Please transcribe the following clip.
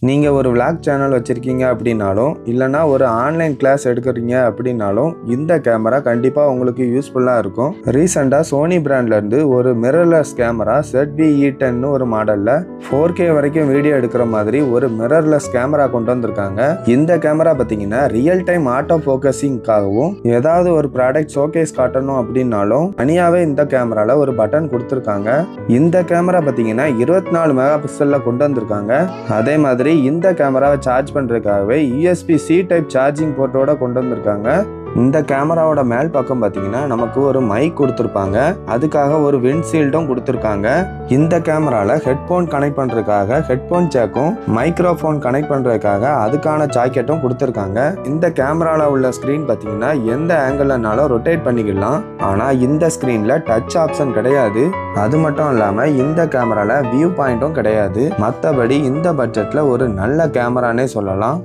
நீங்கள் ஒரு vlog channel வச்சுருக்கீங்க அப்படின்னாலும் இல்லைனா ஒரு ஆன்லைன் கிளாஸ் எடுக்கிறீங்க அப்படின்னாலும் இந்த கேமரா கண்டிப்பாக உங்களுக்கு யூஸ்ஃபுல்லாக இருக்கும். ரீசெண்டாக சோனி பிராண்ட்லேருந்து ஒரு மிரர்லெஸ் கேமரா ZV-E10 ஒரு மாடலில் 4K வரைக்கும் வீடியோ எடுக்கிற மாதிரி ஒரு மிரர்லெஸ் கேமரா கொண்டு வந்திருக்காங்க. இந்த கேமரா பார்த்தீங்கன்னா ரியல் டைம் ஆட்டோ ஃபோக்கஸிங்காகவும் ஏதாவது ஒரு ப்ராடக்ட் ஷோகேஸ் காட்டணும் அப்படின்னாலும் தனியாகவே இந்த கேமராவில் ஒரு பட்டன் கொடுத்துருக்காங்க. இந்த கேமரா பார்த்தீங்கன்னா 24 மெகா பிக்சலில் கொண்டு வந்திருக்காங்க. அதே மாதிரி இந்த கேமராவை சார்ஜ் பண்றதுக்காகவே USB-C டைப் சார்ஜிங் போர்ட்டோட கொண்டு வந்திருக்காங்க. இந்த கேமராவோட மேல் பக்கம் பார்த்தீங்கன்னா நமக்கு ஒரு மைக் கொடுத்துருப்பாங்க. அதுக்காக ஒரு விண்ட்ஷீல்டும் கொடுத்துருக்காங்க. இந்த கேமராவில் ஹெட்ஃபோன் கனெக்ட் பண்ணுறதுக்காக ஹெட்ஃபோன் ஜாக்கும் மைக்ரோஃபோன் கனெக்ட் பண்ணுறதுக்காக அதுக்கான ஜாக்கெட்டும் கொடுத்துருக்காங்க. இந்த கேமராவில் உள்ள ஸ்க்ரீன் பார்த்தீங்கன்னா எந்த ஆங்கிள்னாலும் ரொட்டேட் பண்ணிக்கலாம். ஆனால் இந்த ஸ்க்ரீனில் டச் ஆப்ஷன் கிடையாது. அது மட்டும் இல்லாமல் இந்த கேமராவில் வியூ பாயிண்ட்டும் கிடையாது. மற்றபடி இந்த பட்ஜெட்டில் ஒரு நல்ல கேமரானே சொல்லலாம்.